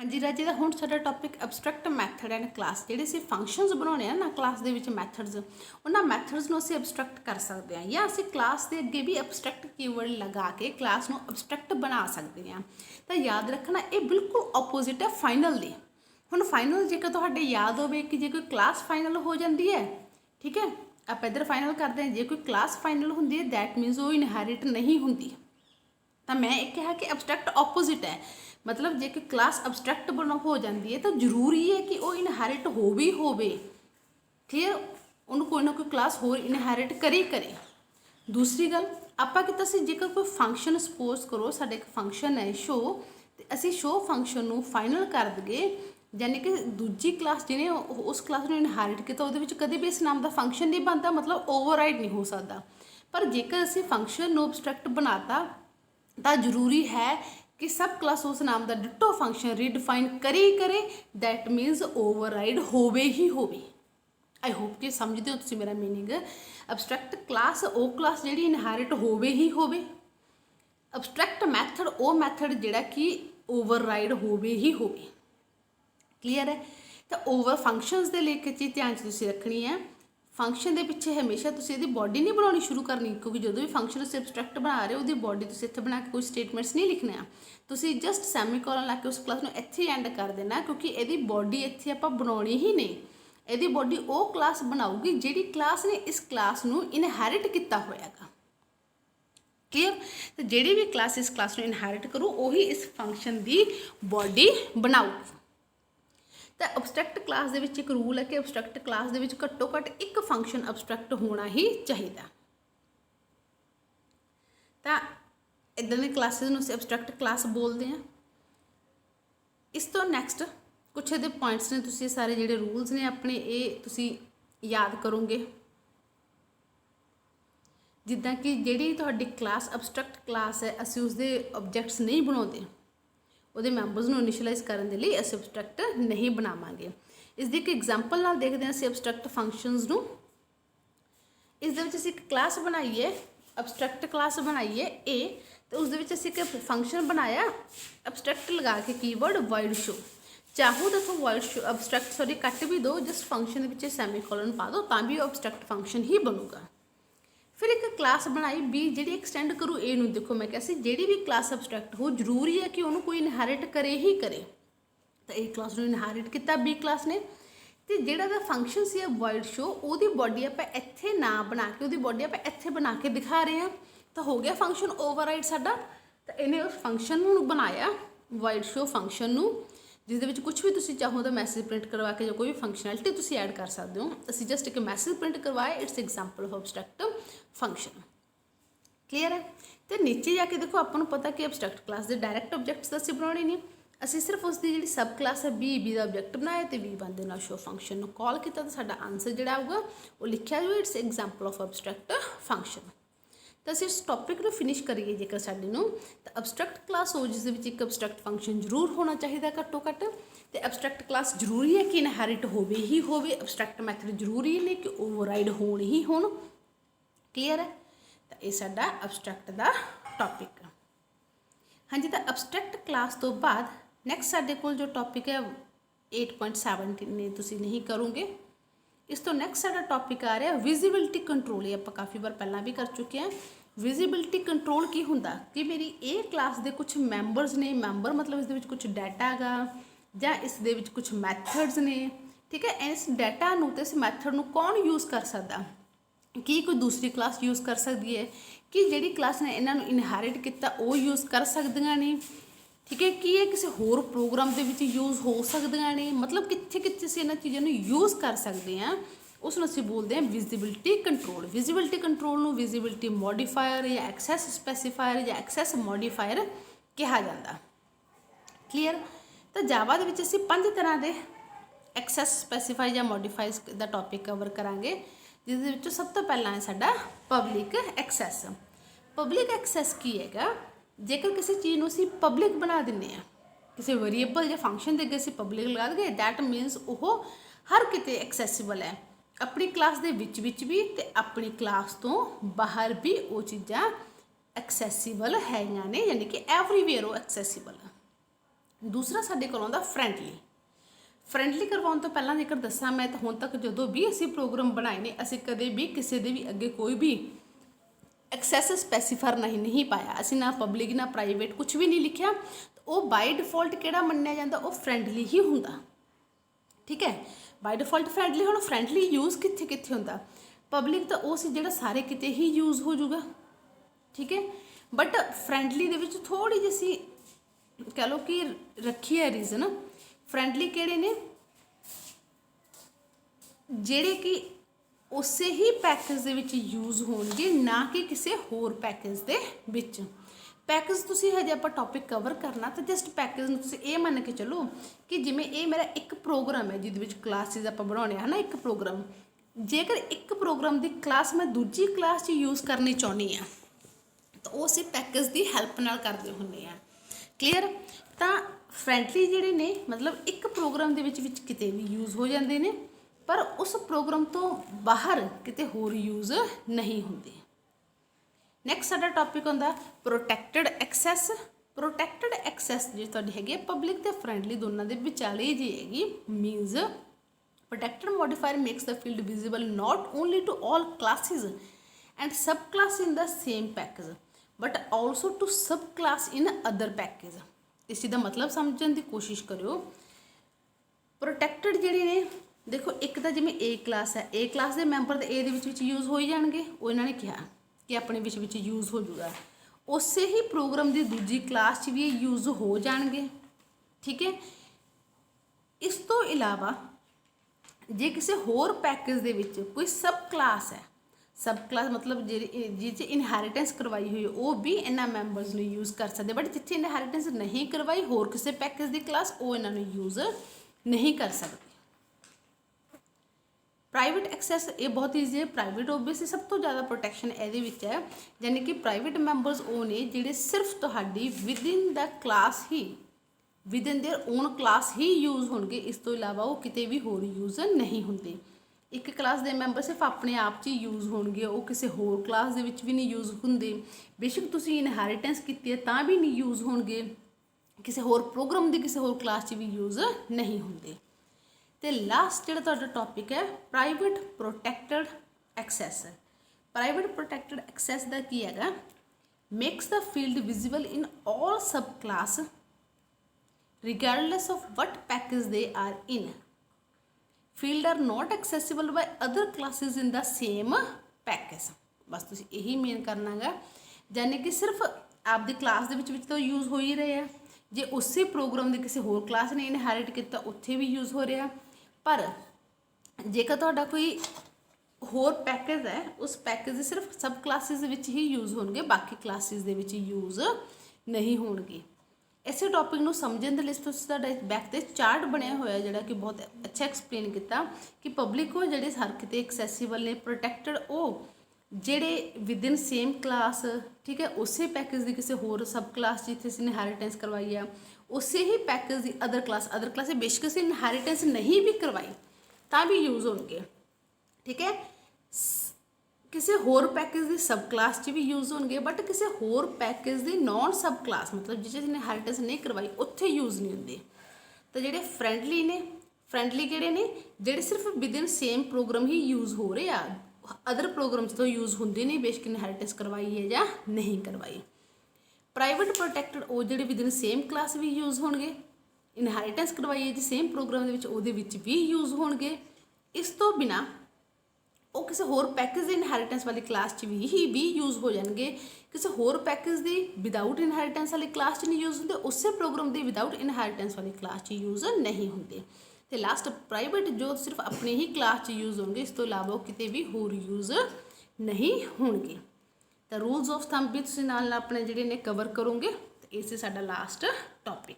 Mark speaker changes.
Speaker 1: हाँ जी राजे ਦਾ ਹੁਣ ਸਾਡਾ topic abstract method and class ਜਿਹੜੇ ਅਸੀਂ ਫੰਕਸ਼ਨਸ ਬਣਾਉਣੇ ਆ ਨਾ ਕਲਾਸ ਦੇ ਵਿੱਚ ਮੈਥਡਸ ਉਹਨਾਂ ਮੈਥਡਸ ਨੂੰ ਅਸੀਂ ਐਬਸਟਰੈਕਟ ਕਰ ਸਕਦੇ ਹਾਂ ਜਾਂ ਅਸੀਂ ਕਲਾਸ ਦੇ ਅੱਗੇ ਵੀ ਐਬਸਟਰੈਕਟ ਕੀਵਰਡ ਲਗਾ ਕੇ ਕਲਾਸ ਨੂੰ ਐਬਸਟਰੈਕਟ ਬਣਾ ਸਕਦੇ ਹਾਂ। ਤਾਂ ਯਾਦ ਰੱਖਣਾ ਇਹ ਬਿਲਕੁਲ ਆਪੋਜ਼ਿਟ ਹੈ ਫਾਈਨਲ ਦੇ। ਹੁਣ ਫਾਈਨਲ ਜੇਕਰ ਤੁਹਾਡੇ ਯਾਦ ਹੋਵੇ ਕਿ ਜੇ ਕੋਈ ਕਲਾਸ ਫਾਈਨਲ ਹੋ ਜਾਂਦੀ ਹੈ, ਠੀਕ ਹੈ, ਆਪਾਂ ਇੱਧਰ ਫਾਈਨਲ ਕਰਦੇ ਹਾਂ, ਜੇ ਕੋਈ ਕਲਾਸ ਫਾਈਨਲ ਹੁੰਦੀ ਹੈ ਦੈਟ ਮੀਨਸ ਉਹ ਇਨਹੈਰਿਟ ਨਹੀਂ ਹੁੰਦੀ। ਤਾਂ ਮੈਂ ਇਹ ਕਿਹਾ ਕਿ ਐਬਸਟਰੈਕਟ ਆਪੋਜ਼ਿਟ ਹੈ, मतलब जे कि क्लास अबस्ट्रैक्ट बना हो जाती है तो जरूरी है कि वो इनहैरिट हो भी होवे। क्लीयर, उन्होंने कोई ना कोई क्लास होर इनहैरिट करे। दूसरी गल आपां कीता सी जेकर कोई फंक्शन सपोज करो साडे एक फंक्शन है शो, तो असी शो फंक्शन नूं फाइनल कर दईए, यानी कि दूजी क्लास जिन्हें उस क्लास नूं इनहैरिट किया उहदे विच कदे भी इस नाम का फंक्शन नहीं बनता, मतलब ओवरराइड नहीं हो सकता। पर जेकर असी फंक्शन नूं अबस्ट्रैक्ट बनाता तो जरूरी है कि सब क्लास उस नाम का डिटो फंक्शन रीडिफाइन करे दैट मीनस ओवरराइड होवे ही होवे। आई होप कि समझते हो तुसीं मेरा मीनिंग। अबस्ट्रैक्ट क्लास वो क्लास जिहड़ी इनहैरिट होवे ही होवे, अबस्ट्रैक्ट मैथड वो मैथड जिहड़ा कि ओवरराइड होवे ही होवे। क्लीयर है। तो ओवर फंक्शनस दे लेके चीज़ ध्यान तुसीं रखनी है। फंक्शन के पिछे हमेशा तुसीं इहदी बॉडी नहीं बनानी शुरू करनी, क्योंकि जो भी फंक्शन तुसीं एब्सट्रैक्ट बना रहे हो उसकी बॉडी तुसीं इत्थे बना के कोई स्टेटमेंट्स नहीं लिखने आ, तुसीं जस्ट सैमीकोलन ला के उस क्लास नूं इत्थे एंड कर देना, क्योंकि इहदी बॉडी इत्थे आपां बनाउणी ही नहीं। इहदी बॉडी वो क्लास बनाऊगी जिहड़ी क्लास ने इस क्लास नूं इनहैरिट किया होएगा। क्लीयर। तो जिहड़ी भी क्लास इस क्लास नूं इनहैरिट करू उही इस फंक्शन की बॉडी बनाऊगी। तो अबस्ट्रैक्ट क्लास दे विच एक रूल है कि अबस्ट्रैक्ट क्लास दे विच घट्टो घट्ट एक फंक्शन अबस्ट्रैक्ट होना ही चाहिए। तो इदां दी क्लासिस नूं असीं अबस्ट्रैक्ट क्लास बोलते हैं। इस तो नैक्सट कुछ इहदे पॉइंट्स ने, तुसीं सारे जिहड़े रूल्स ने अपने ये तुसीं याद करोगे। जिद्दां कि जिहड़ी तुहाडी क्लास अबस्ट्रैक्ट क्लास है असीं उसदे ऑब्जैक्ट्स नहीं बनाउंदे, ਉਹਦੇ ਮੈਂਬਰਸ ਨੂੰ ਇਨੀਸ਼ੀਅਲਾਈਜ਼ ਕਰਨ ਦੇ ਲਈ ਅਸੀਂ ਅਬਸਟਰੈਕਟ ਨਹੀਂ ਬਣਾਵਾਂਗੇ। ਇਸ ਦੀ ਇੱਕ ਐਗਜ਼ਾਮਪਲ ਨਾਲ ਦੇਖਦੇ ਹਾਂ ਅਸੀਂ ਅਬਸਟਰੈਕਟ ਫੰਕਸ਼ਨਸ ਨੂੰ। ਇਸ ਦੇ ਵਿੱਚ ਅਸੀਂ ਇੱਕ ਕਲਾਸ ਬਣਾਈ ਹੈ, ਅਬਸਟਰੈਕਟ ਕਲਾਸ ਬਣਾਈ ਹੈ A, ਤੇ ਉਸ ਦੇ ਵਿੱਚ ਅਸੀਂ ਇੱਕ ਫੰਕਸ਼ਨ ਬਣਾਇਆ ਅਬਸਟਰੈਕਟ ਲਗਾ ਕੇ ਕੀਵਰਡ ਵਾਇਡ ਸ਼ੋ। ਚਾਹੋ ਤਾਂ ਇੱਥੋਂ ਵਾਇਡ ਸ਼ੋ ਅਬਸਟਰੈਕਟ ਸੌਰੀ ਕੱਟ ਵੀ ਦਿਓ, ਜਸਟ ਫੰਕਸ਼ਨ ਦੇ ਵਿੱਚ ਸੈਮੀਕੋਲਨ ਪਾ ਦਿਓ ਤਾਂ ਵੀ ਉਹ ਅਬਸਟਰੈਕਟ ਫੰਕਸ਼ਨ ਹੀ ਬਣੂਗਾ। फिर एक क्लास बनाई B जी एक्सटेंड करूँ A नूं। देखो मैं कैसे जी भी क्लास अबस्ट्रैक्ट हो जरूरी है कि उन्होंने कोई इनहैरिट करे ही करे। तो A क्लास नूं इनहैरिट किया B क्लास ने, तो जिहड़ा फंक्शन से वाइड शो वो बॉडी आप इत्थे ना बना के वो बॉडी आप इत्थे बना के दिखा रहे हैं, तो हो गया फंक्शन ओवरराइड साडा। तो इन्हें उस फंक्शन नूं बनाया वाइड शो फंक्शन नूं, जिसदे विच कुछ भी तुसीं चाहो तो मैसेज प्रिंट करवा के जो कोई भी फंक्शनैलिटी तुसीं ऐड कर सकते हो। असीं जस्ट एक मैसेज प्रिंट करवाए, it's example of abstract function. Clear है। तो नीचे जाके देखो आपां नूं पता कि अबस्ट्रैक्ट क्लास के डायरैक्ट ऑब्जैक्ट्स असीं बनाउणे नहीं, असीं सिर्फ उसकी जिहड़ी सब क्लास है बी का ऑब्जैक्ट बनाया तो B1 दे नाल शो फंक्शन नूं कॉल किया, तो साडा आंसर जिहड़ा आऊगा वो लिखिया जाऊगा it's example of abstract function. तो असीं इस टॉपिक को फिनिश करिए जेकर साडे नूं, तो अबस्ट्रैक्ट क्लास हो जिस विच एक अबस्ट्रैक्ट फंक्शन जरूर होना चाहिए घट्टो घट्ट, तो अबस्ट्रैक्ट क्लास जरूरी है कि इनहैरिट होवे ही होवे, अबस्ट्रैक्ट मैथड जरूरी नहीं कि ओवरराइड होण ही होण। क्लीयर है। तो ये साडा अबस्ट्रैक्ट दा टॉपिक। हाँ जी, तो अबस्ट्रैक्ट क्लास तो बाद नैक्सट साडे कोल जो टॉपिक है 8.7 ने तुसीं नहीं करोगे। इस तो नैक्सट साडा टॉपिक आ रहा विजिबिलिटी कंट्रोल। ये आपां काफ़ी बार पहला भी कर चुके हैं। विजिबिलिटी कंट्रोल की हुंदा कि मेरी ए क्लास के कुछ मैंबरस ने, मैंबर मतलब इस दे विच कुछ डाटा गा जां इस दे विच कुछ मैथड्स ने, ठीक है। इस डाटा नूं ते इस मैथड नूं कौन यूज़ कर सकदा, कि कोई दूसरी क्लास यूज़ कर सकती है, कि जिहड़ी क्लास ने इन्हां नूं इनहैरिट किया वो यूज़ कर सकदियां ने, ठीक है, कि ये किसी होर प्रोग्राम के विच यूज़ हो सकदियां ने, मतलब कित्थे कित्थे असीं इन्हां चीज़ों नूं यूज़ कर सकते हैं, उसनूं असीं बोलते हैं विजिबिलिटी कंट्रोल। विजिबिलिटी कंट्रोल नूं विजिबिलिटी मॉडिफायर या एक्सैस स्पैसीफायर या एक्सैस मॉडिफायर कहा जाता। क्लीयर। तो जावा दे विच असीं 5 तरह के एक्सैस स्पैसीफायर या मॉडिफाइज का टॉपिक कवर करांगे, जिस दे विचों सब तो पहला है साडा पब्लिक एक्सैस। पब्लिक एक्सैस की हैगा, जेकर किसी चीज़ नूं असीं पब्लिक बना दिंदे आ, किसी वेरीएबल या फंक्शन के अगे असीं पब्लिक लगा देंगे, दैट मीनस वो हर किते एक्सैसिबल है, अपनी क्लास के विच भी ते अपनी क्लास तो बाहर भी वो चीज़ां एक्सैसिबल है ने, यानी कि एवरीवेयर वो एक्सैसिबल है। दूसरा साडे कोल आउंदा फ्रेंडली करवाउण तो पहलां जेकर दस्सां मैं तो हुण तक जदों भी असीं प्रोग्राम बनाए ने असीं कदे भी किसी दे भी अगे कोई भी एक्सैस स्पैसीफायर नहीं पाया, असीं ना पब्लिक ना प्राइवेट कुछ भी नहीं लिखिया। तो वो बाय डिफॉल्ट किहड़ा मन्निया जांदा, वो फ्रेंडली ही हुंदा। ठीक है, बाय डिफॉल्ट फ्रेंडली। हुण फ्रेंडली यूज़ कित्थे कित्थे हुंदा, पब्लिक तो वो सी जिहड़ा सारे किते ही यूज़ हो जूगा। ठीक है, बट फ्रेंडली दे विच थोड़ी जी सी कह लो कि रखी है रीजन। फ्रेंडली किहड़े ने, जिहड़े कि उसे ही पैकेज दे विच यूज़ होणगे, ना कि किसी होर पैकेज दे विच। पैकेज तुसी हजे आपां टॉपिक कवर करना, तो जस्ट पैकेज नूं तुसी ये मन के चलो कि जिवें ये मेरा एक प्रोग्राम है जिहदे विच क्लासिस आपां बनाउने है ना, एक प्रोग्राम। जेकर एक प्रोग्राम की क्लास मैं दूजी क्लास यूज़ करनी चाहुंदी हाँ तो वो असीं पैकेज की हैल्प नाल करदे हुंदे आ। क्लीयर। तो फ्रेंडली जिहड़े ने मतलब एक प्रोग्राम दे विच किते भी यूज़ हो जाते हैं, पर उस प्रोग्राम तो बाहर किते होर यूज़ नहीं होंदे। नैक्सट साडा टॉपिक हुंदा प्रोटैक्टड एक्सैस। प्रोटैक्टड एक्सैस जी तुहाडी हैगी पब्लिक ते फ्रेंडली दोनों के विचाले जी हैगी। Means protected modifier makes the field visible not only to all classes and sub class in the same package but also to sub class in other package. इस चीज़ का मतलब समझने की कोशिश करो। प्रोटैक्टड जिहड़े ने देखो, एक तो जिवें ए क्लास है, ए क्लास के मैंबर तो ए दे विच यूज़ हो ही जाएंगे, वो इन्होंने कहा कि अपने विच यूज़ हो जाऊगा। उस ही प्रोग्राम की दूजी क्लास भी यूज़ हो जाएंगे। ठीक है, इस तो इलावा जे किसी होर पैकेज दे विच कोई सब क्लास है, सब क्लास मतलब जिस इनहेरिटेंस करवाई हुई वो भी इन्हां मैंबरस ने यूज़ कर सकते, बट जिथे इनहेरिटेंस नहीं करवाई होर किसी पैकेज की क्लास वो इन्होंने यूज़ नहीं कर सकते। प्राइवेट एक्सैस ये बहुत ईजी है। प्राइवेट ओबीएसली सब तो ज़्यादा प्रोटैक्शन ये है, यानी कि प्राइवेट मैंबरस वो ने जिहड़े सिर्फ तुहाडी within the class he within their own class he use होंगे, इस तो इलावा वो किते भी होर यूज़ नहीं होंगे। एक क्लास के मैंबर सिर्फ अपने आप च यूज़ होंगे, वो किसी होर क्लास दे विच भी नहीं यूज़ होंगे। बेशक तुसीं इनहेरिटेंस कीती है तां भी नहीं यूज़ होंगे, किसी होर प्रोग्राम की किसी होर क्लास च भी यूज़ नहीं होंगे। तो लास्ट जिहड़ा तुहाडा टॉपिक है प्राइवेट प्रोटैक्टड एक्सैस। प्राइवेट प्रोटैक्टड एक्सैस का की हैगा, makes the field visible in all सब class regardless of what package they are in. Field are not accessible by other classes in the same package. बस तुसीं यही मेन करना है, यानी कि सिर्फ आपकी क्लास दे विच तो यूज़ हो ही रहे हैं, जे उसी प्रोग्राम की किसी होर क्लास ने इनहेरिट किया उत्थे भी यूज़ हो रहा। पर जेकर तुहाडा कोई होर पैकेज है उस पैकेज दे सिर्फ सब क्लासिस विच ही यूज़ होणगे, बाकी क्लासिस दे विच यूज़ नहीं होणगे। इस टॉपिक को समझने के लिए तुहाडा बैक ते चार्ट बनया होया जिहड़ा कि बहुत अच्छा एक्सप्लेन किया कि पब्लिक हो जिहड़े हर किते एक्सैसीबल ने, प्रोटैक्टड वो जिहड़े विदिन सेम क्लास, ठीक है, उसे पैकेज की किसी होर सब क्लास जिथे असीं इनहेरिटेंस करवाई है उसे ही पैकेज की अदर क्लास बेशक असीं इनहेरिटेंस नहीं भी करवाई तां भी यूज़ होणगे। ठीक है, किसी होर पैकेज की सब क्लास च भी यूज़ होंगे, बट किसी होर पैकेज की नॉन सब क्लास मतलब जिस इनहेरिटेंस नहीं करवाई उत्थे यूज़ नहीं होंगे। तो जिहड़े फ्रेंडली ने, फ्रेंडली किहड़े ने, जिहड़े सिर्फ विदिन सेम प्रोग्राम ही यूज़ हो रहे आ, अदर प्रोग्राम तो यूज़ होंगे नहीं, बेशक इनहेरिटेंस करवाई है या नहीं करवाई। प्राइवेट प्रोटैक्टड वो जिहड़े विदिन सेम क्लास भी यूज़ होंगे, इनहेरिटेंस करवाई है जी सेम प्रोग्राम दे विच उहदे विच भी यूज़ होंगे। इस तो बिना वो किसी होर पैकेज की इनहेरिटेंस वाली क्लास च भी यूज़ हो जाएंगे, किसी होर पैकेज की विदाउट इनहेरिटेंस वाली क्लास च नहीं यूज़ होंगे, उस प्रोग्राम की विदाउट इनहेरिटेंस वाली क्लास च यूज़ नहीं होंगे। तो लास्ट प्राइवेट जो सिर्फ अपनी ही क्लास च यूज़ होंगे, इस तो इलावा किते भी होर यूज़ नहीं होंगे। तो रूल्स ऑफ थंब भी तुसीं नाल अपने जिहड़े ने कवर करोगे। तो इस साडा लास्ट टॉपिक।